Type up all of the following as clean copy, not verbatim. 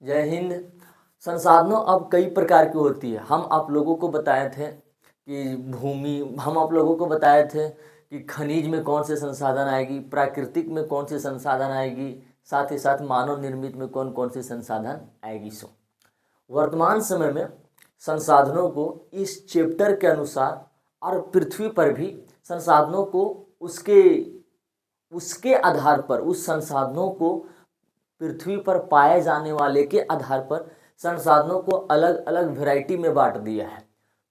जय हिंद। संसाधनों अब कई प्रकार की होती है। हम आप लोगों को बताए थे कि हम आप लोगों को बताए थे कि खनिज में कौन से संसाधन आएगी, प्राकृतिक में कौन से संसाधन आएगी, साथ ही साथ मानव निर्मित में कौन कौन से संसाधन आएगी। वर्तमान समय में संसाधनों को इस चैप्टर के अनुसार और पृथ्वी पर भी संसाधनों को उसके आधार पर, उस संसाधनों को पृथ्वी पर पाए जाने वाले के आधार पर संसाधनों को अलग अलग वैरायटी में बांट दिया है।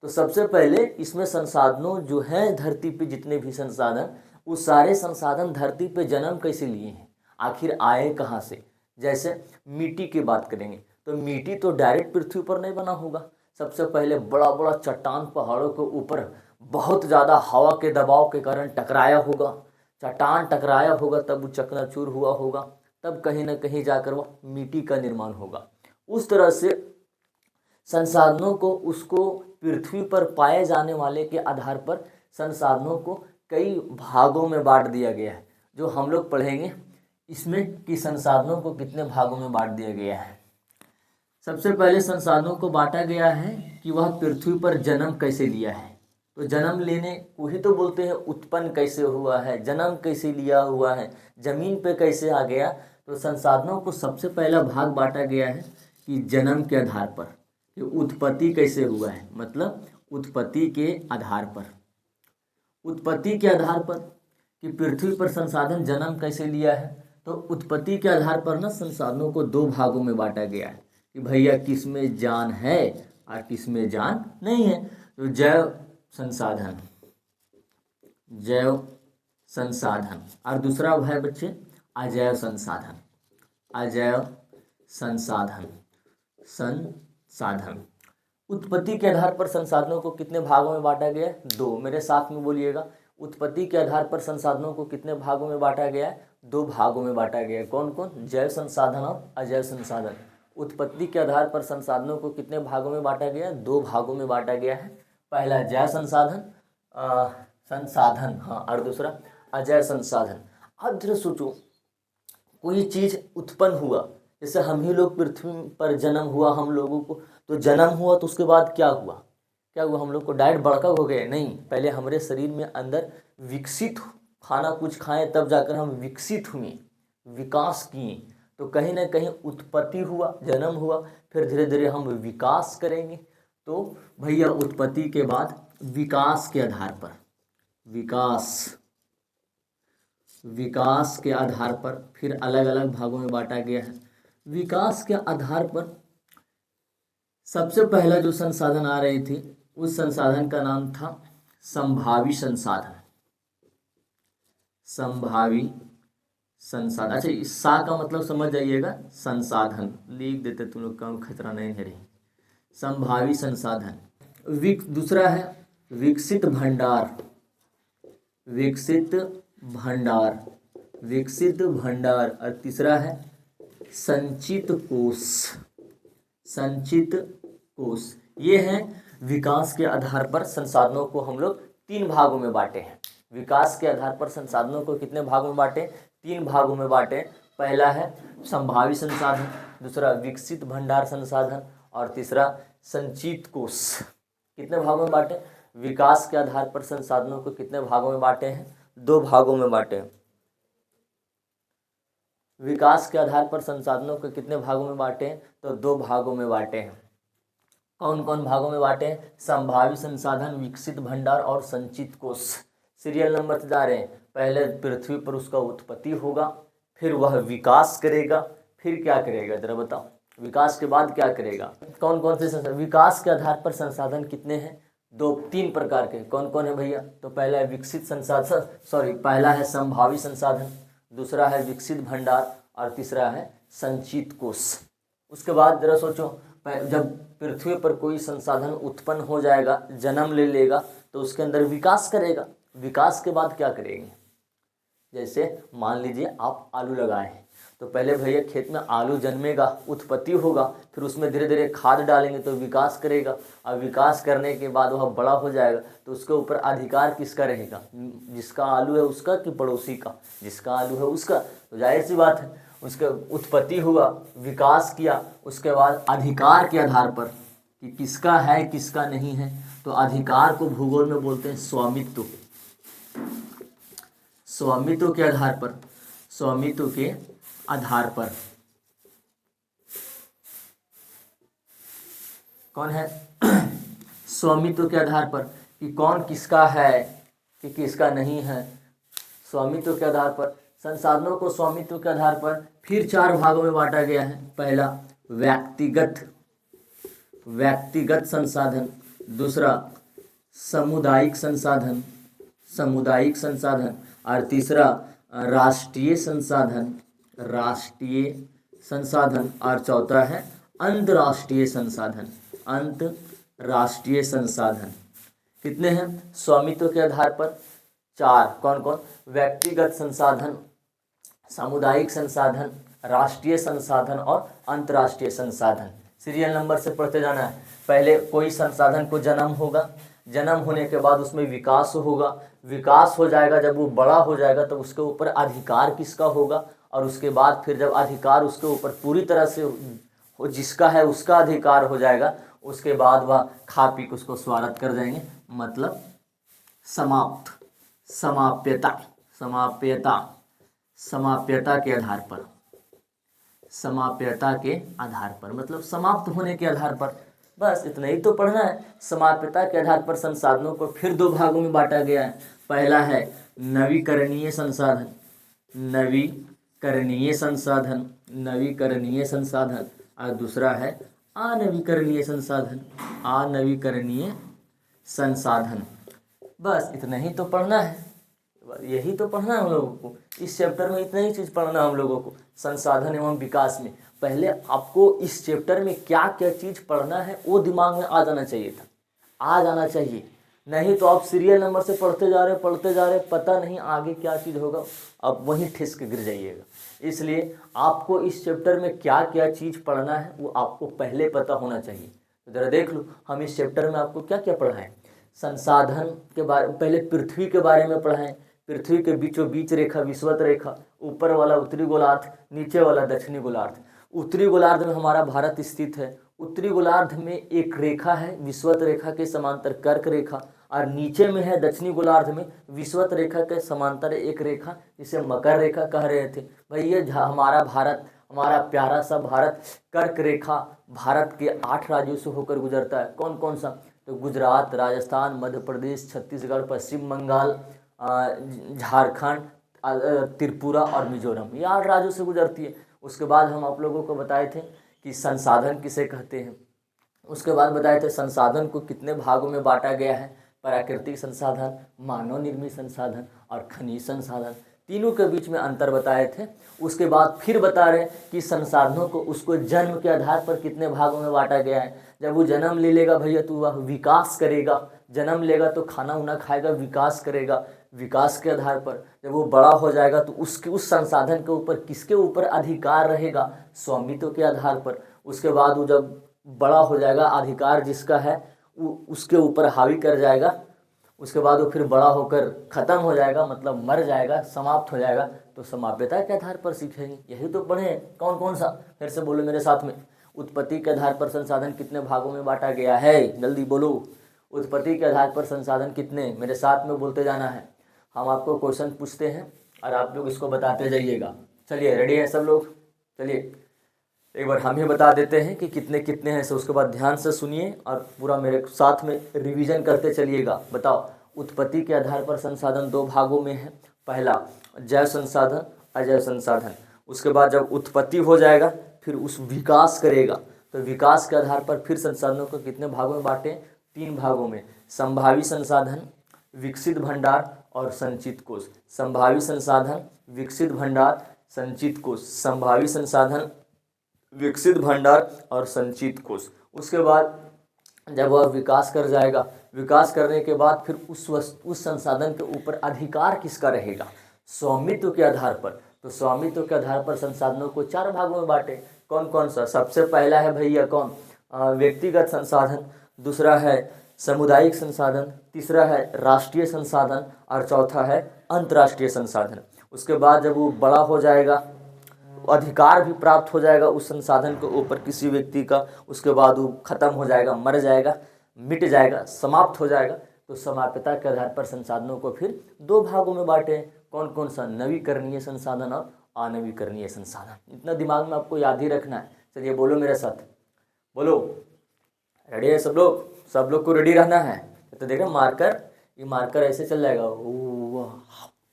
तो सबसे पहले इसमें संसाधनों जो हैं धरती पे, जितने भी संसाधन, उस सारे संसाधन धरती पे जन्म कैसे लिए हैं, आखिर आए कहाँ से। जैसे मिट्टी की बात करेंगे तो मिट्टी तो डायरेक्ट पृथ्वी पर नहीं बना होगा। सबसे पहले बड़ा बड़ा चट्टान पहाड़ों के ऊपर बहुत ज़्यादा हवा के दबाव के कारण टकराया होगा, चट्टान टकराया होगा, तब वो चकनाचूर हुआ होगा, तब कहीं ना कहीं जाकर वह मिट्टी का निर्माण होगा। उस तरह से संसाधनों को उसको पृथ्वी पर पाए जाने वाले के आधार पर संसाधनों को कई भागों में बांट दिया गया है, जो हम लोग पढ़ेंगे इसमें कि संसाधनों को कितने भागों में बांट दिया गया है। सबसे पहले संसाधनों को बांटा गया है कि वह पृथ्वी पर जन्म कैसे लिया है। तो जन्म लेने को ही तो बोलते हैं, उत्पन्न कैसे हुआ है, जन्म कैसे लिया हुआ है, जमीन पे कैसे आ गया। तो संसाधनों को सबसे पहला भाग बांटा गया है कि जन्म के आधार पर, कि उत्पत्ति कैसे हुआ है, मतलब उत्पत्ति के आधार पर, उत्पत्ति के आधार पर कि पृथ्वी पर संसाधन जन्म कैसे लिया है। तो उत्पत्ति के आधार पर ना संसाधनों को दो भागों में बांटा गया है कि भैया किसमें जान है और किसमें जान नहीं है। तो जैव संसाधन, जैव संसाधन, और दूसरा है बच्चे अजैव संसाधन, अजैव संसाधन, संसाधन। उत्पत्ति के आधार पर संसाधनों को कितने भागों में बांटा गया है? दो। मेरे साथ में बोलिएगा, उत्पत्ति के आधार पर संसाधनों को कितने भागों में बांटा गया है? दो भागों में बांटा गया है। कौन कौन? जैव संसाधन और अजैव संसाधन। उत्पत्ति के आधार पर संसाधनों को कितने भागों में बांटा गया है? दो भागों में बांटा गया है। पहला जैव संसाधन संसाधन, हाँ, और दूसरा अजैव संसाधन। अब जरा सोचो, कोई चीज़ उत्पन्न हुआ, जैसे हम ही लोग पृथ्वी पर जन्म हुआ हम लोगों को, तो जन्म हुआ तो उसके बाद क्या हुआ? क्या हुआ? हम लोग को डायरेक्ट बड़का हो गए? नहीं, पहले हमारे शरीर में अंदर विकसित, खाना कुछ खाएं तब जाकर हम विकसित हुए, विकास किए। तो कहीं ना कहीं उत्पत्ति हुआ, जन्म हुआ, फिर धीरे धीरे हम विकास करेंगे। तो भैया उत्पत्ति के बाद विकास के आधार पर, विकास के आधार पर फिर अलग अलग भागों में बांटा गया है। विकास के आधार पर सबसे पहला जो संसाधन आ रही थी, उस संसाधन का नाम था संभावी संसाधन, संभावी संसाधन। अच्छा, इस सा का मतलब समझ जाइएगा, संसाधन लिख देते तुम लोग, कम खतरा नहीं है। संभावी संसाधन। दूसरा है विकसित भंडार, विकसित भंडार, विकसित भंडार। और तीसरा है संचित कोष, संचित कोष। ये है विकास के आधार पर संसाधनों को हम लोग तीन भागों में बांटे हैं। विकास के आधार पर संसाधनों को कितने भागों में बांटे? तीन भागों में बांटे। पहला है संभावी संसाधन, दूसरा विकसित भंडार संसाधन, और तीसरा संचित कोष। कितने भागों में बांटे? विकास के आधार पर संसाधनों को कितने भागों में बांटे हैं? दो भागों में बांटे हैं। विकास के आधार पर संसाधनों को कितने भागों में बांटे हैं? तो दो भागों में बांटे हैं। कौन कौन भागों में बांटे हैं? संभावी संसाधन, विकसित भंडार और संचित कोष। सीरियल नंबर से जा रहे हैं। पहले पृथ्वी पर उसका उत्पत्ति होगा, फिर वह विकास करेगा, फिर क्या करेगा जरा बताओ? विकास के बाद क्या करेगा? कौन कौन से विकास के आधार पर संसाधन कितने हैं? तीन प्रकार के। कौन कौन है भैया? तो पहला है विकसित संसाधन, पहला है संभावी संसाधन, दूसरा है विकसित भंडार, और तीसरा है संचित कोष। उसके बाद जरा सोचो, जब पृथ्वी पर कोई संसाधन उत्पन्न हो जाएगा, जन्म ले लेगा, तो उसके अंदर विकास करेगा। विकास के बाद क्या करेंगे? जैसे मान लीजिए आप आलू लगाए हैं, तो पहले भैया खेत में आलू जन्मेगा, उत्पत्ति होगा, फिर उसमें धीरे धीरे खाद डालेंगे तो विकास करेगा, और विकास करने के बाद वह बड़ा हो जाएगा, तो उसके ऊपर अधिकार किसका रहेगा? जिसका आलू है उसका कि पड़ोसी का? जिसका आलू है उसका। तो जाहिर सी बात है उसके उत्पत्ति हुआ, विकास किया, उसके बाद अधिकार के आधार पर कि किसका है किसका नहीं है, तो अधिकार को भूगोल में बोलते हैं स्वामित्व। स्वामित्व के आधार पर, स्वामित्व के आधार पर कौन है स्वामित्व के आधार पर कि कौन किसका है कि किसका नहीं है। स्वामित्व के आधार पर संसाधनों को स्वामित्व के आधार पर फिर 4 भागों में बांटा गया है। पहला व्यक्तिगत संसाधन, दूसरा सामुदायिक संसाधन, और तीसरा राष्ट्रीय संसाधन, और चौथा है अंतर्राष्ट्रीय संसाधन। कितने हैं स्वामित्व के आधार पर? 4। कौन कौन? व्यक्तिगत संसाधन, सामुदायिक संसाधन, राष्ट्रीय संसाधन और अंतर्राष्ट्रीय संसाधन। सीरियल नंबर से पढ़ते जाना है। पहले कोई संसाधन को जन्म होगा, जन्म होने के बाद उसमें विकास होगा, विकास हो जाएगा, जब वो बड़ा हो जाएगा तो उसके ऊपर अधिकार किसका होगा, और उसके बाद फिर जब अधिकार उसके ऊपर पूरी तरह से जिसका है उसका अधिकार हो जाएगा, उसके बाद वह खा पी के उसको स्वागत कर जाएंगे, मतलब समाप्यता के आधार पर, समाप्यता के आधार पर मतलब समाप्त होने के आधार पर। बस इतना ही तो पढ़ना है। समाप्यता के आधार पर संसाधनों को फिर 2 भागों में बांटा गया है। पहला है नवीकरणीय संसाधन, और दूसरा है अनवीकरणीय संसाधन। बस इतना ही तो पढ़ना है, यही तो पढ़ना है हम लोगों को। इस चैप्टर में इतना ही चीज़ पढ़ना है हम लोगों को, संसाधन एवं विकास में। पहले आपको इस चैप्टर में क्या क्या चीज़ पढ़ना है वो दिमाग में आ जाना चाहिए, नहीं तो आप सीरियल नंबर से पढ़ते जा रहे, पता नहीं आगे क्या चीज़ होगा, अब वहीं ठिस के गिर जाइएगा। इसलिए आपको इस चैप्टर में क्या क्या चीज़ पढ़ना है वो आपको पहले पता होना चाहिए। तो ज़रा देख लो, हम इस चैप्टर में आपको क्या क्या पढ़ाएं। संसाधन के बारे में पहले पृथ्वी के बारे में पढ़ाएं। पृथ्वी के बीचों बीच रेखा विषुवत रेखा, ऊपर वाला उत्तरी गोलार्ध, नीचे वाला दक्षिणी गोलार्ध। उत्तरी गोलार्ध में हमारा भारत स्थित है। उत्तरी गोलार्ध में एक रेखा है विषुवत रेखा के समांतर कर्क रेखा, और नीचे में है दक्षिणी गोलार्ध में विषुवत रेखा के समांतर एक रेखा जिसे मकर रेखा कह रहे थे। भाई ये हमारा भारत, हमारा प्यारा सा भारत कर्क रेखा भारत के 8 राज्यों से होकर गुजरता है। कौन कौन सा? तो गुजरात, राजस्थान, मध्य प्रदेश, छत्तीसगढ़, पश्चिम बंगाल, झारखंड, त्रिपुरा और मिजोरम, ये 8 राज्यों से गुजरती है। उसके बाद हम आप लोगों को बताए थे कि संसाधन किसे कहते हैं। उसके बाद बताए थे संसाधन को कितने भागों में बांटा गया है, प्राकृतिक संसाधन, मानव निर्मित संसाधन और खनिज संसाधन। तीनों के बीच में अंतर बताए थे। उसके बाद फिर बता रहे कि संसाधनों को उसको जन्म के आधार पर कितने भागों में बांटा गया है। जब वो जन्म ले लेगा भैया तो वह विकास करेगा, जन्म लेगा तो खाना उना खाएगा, विकास करेगा। विकास के आधार पर जब वो बड़ा हो जाएगा तो उस संसाधन के ऊपर किसके ऊपर अधिकार रहेगा, स्वामित्व के आधार पर। उसके बाद वो जब बड़ा हो जाएगा, अधिकार जिसका है वो उसके ऊपर हावी कर जाएगा। उसके बाद वो फिर बड़ा होकर ख़त्म हो जाएगा, मतलब मर जाएगा, समाप्त हो जाएगा, तो समाप्यता के आधार पर सीखेंगे। यही तो पढ़े। कौन कौन सा? फिर से बोलो मेरे साथ में। उत्पत्ति के आधार पर संसाधन कितने भागों में बांटा गया है? जल्दी बोलो। उत्पत्ति के आधार पर संसाधन कितने? मेरे साथ में बोलते जाना है। हम आपको क्वेश्चन पूछते हैं और आप लोग इसको बताते जाइएगा। चलिए, रेडी है सब लोग? चलिए एक बार हम ही बता देते हैं कि कितने कितने हैं। सो उसके बाद ध्यान से सुनिए और पूरा मेरे साथ में रिवीजन करते चलिएगा। बताओ, उत्पत्ति के आधार पर संसाधन 2 भागों में है। पहला जैव संसाधन, अजैव संसाधन। उसके बाद जब उत्पत्ति हो जाएगा फिर उस विकास करेगा, तो विकास के आधार पर फिर संसाधनों को कितने भागों में बांटे? 3 भागों में। संभावी संसाधन, विकसित भंडार और संचित कोष। संभावी संसाधन, विकसित भंडार, संचित कोष। संभावी संसाधन, विकसित भंडार और संचित कोष। उसके बाद जब वह विकास कर जाएगा, विकास करने के बाद फिर उस संसाधन के ऊपर अधिकार किसका रहेगा? स्वामित्व के आधार पर। तो स्वामित्व के आधार पर संसाधनों को 4 भागों में बांटे। कौन कौन सा? सबसे पहला है भैया कौन? व्यक्तिगत संसाधन, दूसरा है सामुदायिक संसाधन, तीसरा है राष्ट्रीय संसाधन और चौथा है अंतर्राष्ट्रीय संसाधन। उसके बाद जब वो बड़ा हो जाएगा, अधिकार भी प्राप्त हो जाएगा उस संसाधन के ऊपर किसी व्यक्ति का, उसके बाद वो खत्म हो जाएगा, मर जाएगा, मिट जाएगा, समाप्त हो जाएगा। तो समाप्यता के आधार पर संसाधनों को फिर दो भागों में बांटे, कौन कौन सा, नवीकरणीय संसाधन और अनवीकरणीय संसाधन। इतना दिमाग में आपको याद ही रखना है। चलिए बोलो मेरे साथ, बोलो, रेडी है सब लोग? सब लोग को रेडी रहना है। तो देख रहे मार्कर, ये मार्कर ऐसे चल जाएगा,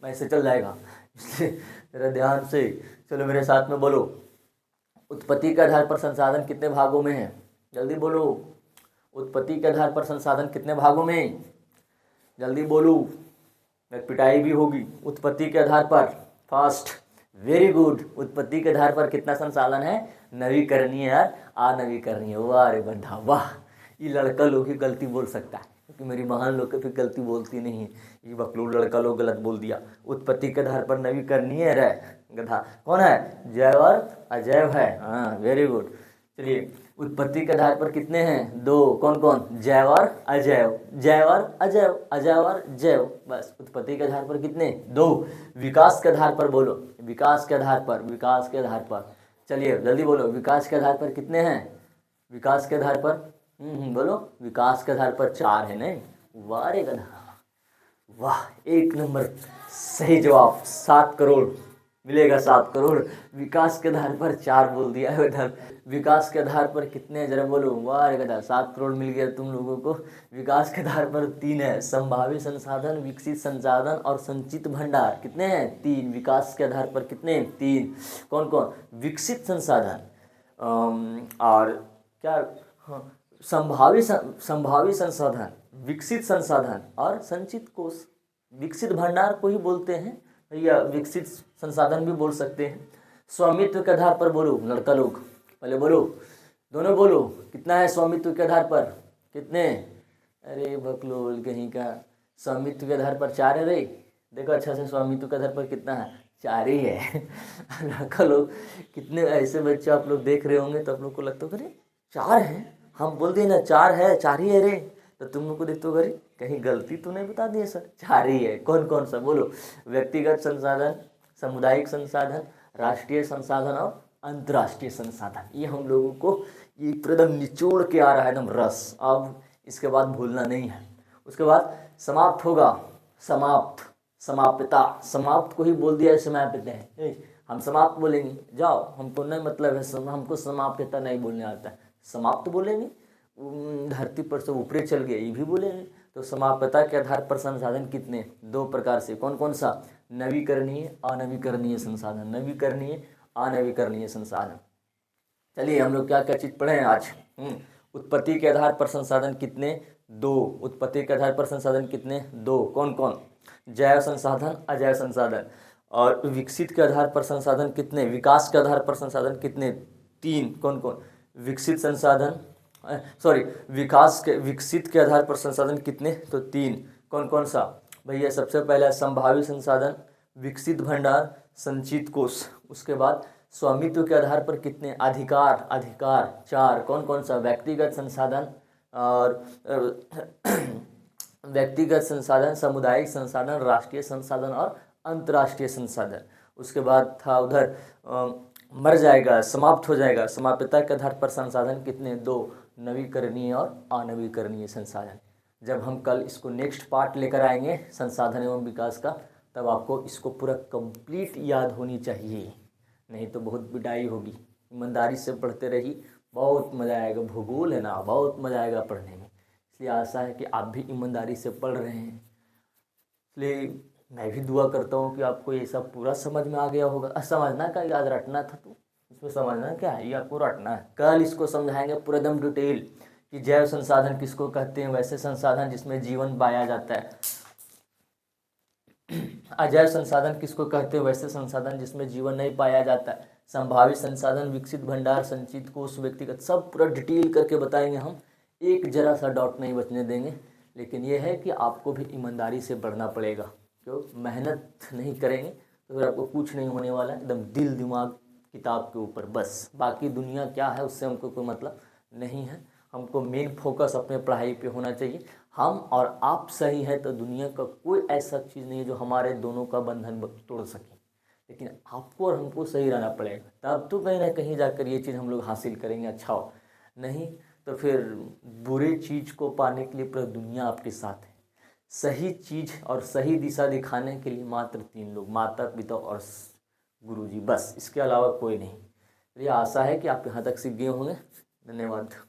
ऐसे चल जाएगा, इसलिए मेरा ध्यान से चलो मेरे साथ में बोलो। उत्पत्ति के आधार पर संसाधन कितने भागों में है? जल्दी बोलो। उत्पत्ति के आधार पर संसाधन कितने भागों में? जल्दी बोलो, पिटाई भी होगी। उत्पत्ति के आधार पर, फास्ट, वेरी गुड। उत्पत्ति के आधार पर कितना संसाधन है? नवीकरणीय और अनवीकरणीय। वाह रे बंधा वाह, ये लड़का लोग ही गलती बोल सकता है, क्योंकि मेरी महान लोग फिर गलती बोलती नहीं है। ये बकलोल लड़का लोग गलत बोल दिया। उत्पत्ति के आधार पर नवीकरणीय है, गधा कौन है? जैव और अजैव है। हाँ वेरी गुड। चलिए उत्पत्ति के आधार पर कितने हैं? दो। कौन कौन? जैव और अजैव, जैव और अजैव, अजैव और जैव। बस उत्पत्ति के आधार पर कितने? दो। विकास के आधार पर बोलो, विकास के आधार पर, विकास के आधार पर, चलिए जल्दी बोलो, विकास के आधार पर कितने हैं? विकास के आधार पर बोलो, विकास के आधार पर चार है। नहीं, वाह रे गधा वाह, एक नंबर सही जवाब। 7 करोड़ मिलेगा, 7 करोड़। विकास के आधार पर 4 बोल दिया है उधर। विकास के आधार पर कितने जरा बोलो, वाह रे गधा 7 करोड़ मिल गया तुम लोगों को। विकास के आधार पर 3 है, संभावित संसाधन, विकसित संसाधन और संचित भंडार। कितने हैं? 3। विकास के आधार पर कितने? 3। कौन कौन? विकसित संसाधन और क्या, हाँ, संभावित संसाधन, विकसित संसाधन और संचित कोष। विकसित भंडार को ही बोलते हैं या विकसित संसाधन भी बोल सकते हैं। स्वामित्व के आधार पर बोलो लड़का लोग, पहले बोलो, दोनों बोलो, कितना है स्वामित्व के आधार पर? कितने? अरे बकलोल कहीं का, स्वामित्व के आधार पर 4 है रे। देखो अच्छा से, स्वामित्व के आधार पर कितना है? 4 ही है। लड़का लोग कितने ऐसे बच्चे आप लोग देख रहे होंगे तो आप लोग को लगता होगा अरे 4 है, हम बोल दिए ना 4 है, 4 ही है रे। तो तुम लोग को देखते हो अरे कहीं गलती तो नहीं बता दिए सर? 4 ही है। कौन कौन सा बोलो? व्यक्तिगत संसाधन, सामुदायिक संसाधन, राष्ट्रीय संसाधन और अंतर्राष्ट्रीय संसाधन। ये हम लोगों को ये एकदम निचोड़ के आ रहा है, एकदम रस। अब इसके बाद भूलना नहीं है। उसके बाद समाप्त होगा, समाप्त, समाप्यता, समाप्त को ही बोल दिया समाप्यता है, हम समाप्त बोलेंगे। जाओ, हमको नहीं मतलब है, हमको समाप्यता नहीं बोलने आता है, समाप्त बोलेंगे। धरती पर से ऊपरे चल गए, ये भी बोलेंगे। तो समाप्यता के आधार पर संसाधन कितने? 2 प्रकार से। कौन कौन सा? नवीकरणीय, अनवीकरणीय संसाधन, नवीकरणीय, अनवीकरणीय संसाधन। चलिए हम लोग क्या क्या चीज पढ़े हैं आज? उत्पत्ति के आधार पर संसाधन कितने? 2। उत्पत्ति के आधार पर संसाधन कितने? 2। कौन कौन? जैव संसाधन, अजैव संसाधन। और विकसित के आधार पर संसाधन कितने? विकास के आधार पर संसाधन कितने? 3। कौन कौन? विकसित संसाधन, सॉरी, विकसित के आधार पर संसाधन कितने? तो 3। कौन कौन सा भैया? सबसे पहला संभावित संसाधन, विकसित भंडार, संचित कोष। उसके बाद स्वामित्व के आधार पर कितने? अधिकार, अधिकार 4। कौन कौन सा? व्यक्तिगत संसाधन और व्यक्तिगत संसाधन, सामुदायिक संसाधन, राष्ट्रीय संसाधन और अंतर्राष्ट्रीय संसाधन। उसके बाद था उधर मर जाएगा, समाप्त हो जाएगा। समाप्यता के आधार पर संसाधन कितने? 2। नवीकरणीय और अनवीकरणीय संसाधन। जब हम कल इसको नेक्स्ट पार्ट लेकर आएंगे संसाधन एवं विकास का, तब आपको इसको पूरा कंप्लीट याद होनी चाहिए, नहीं तो बहुत पिटाई होगी। ईमानदारी से पढ़ते रही, बहुत मज़ा आएगा। भूगोल है ना, बहुत मज़ा आएगा पढ़ने में। इसलिए आशा है कि आप भी ईमानदारी से पढ़ रहे हैं। इसलिए मैं भी दुआ करता हूँ कि आपको ये सब पूरा समझ में आ गया होगा। समझना क्या, याद रटना था, तो इसमें समझना क्या है, ये आपको रटना है। कल इसको समझाएंगे पूरा एकदम डिटेल कि जैव संसाधन किसको कहते हैं, वैसे संसाधन जिसमें जीवन पाया जाता है। अजैव संसाधन किसको कहते हैं, वैसे संसाधन जिसमें जीवन नहीं पाया जाता है। संभावित संसाधन, विकसित भंडार, संचित कोष, व्यक्तिगत, सब पूरा डिटेल करके बताएंगे हम। एक जरा सा डाउट नहीं बचने देंगे। लेकिन ये है कि आपको भी ईमानदारी से पढ़ना पड़ेगा। क्यों? मेहनत नहीं करेंगे तो फिर आपको कुछ नहीं होने वाला है। एकदम दिल दिमाग किताब के ऊपर बस, बाकी दुनिया क्या है उससे हमको कोई मतलब नहीं है। हमको मेन फोकस अपने पढ़ाई पे होना चाहिए। हम और आप सही है तो दुनिया का कोई ऐसा चीज़ नहीं है जो हमारे दोनों का बंधन तोड़ सके। लेकिन आपको और हमको सही रहना पड़ेगा, तब तो कहीं ना कहीं जाकर ये चीज़ हम लोग हासिल करेंगे। अच्छा हो, नहीं तो फिर बुरी चीज़ को पाने के लिए पूरी दुनिया आपके साथ है। सही चीज़ और सही दिशा दिखाने के लिए मात्र 3 लोग, माता पिता और गुरुजी, बस इसके अलावा कोई नहीं। तो ये आशा है कि आप यहाँ तक सीख गए होंगे। धन्यवाद।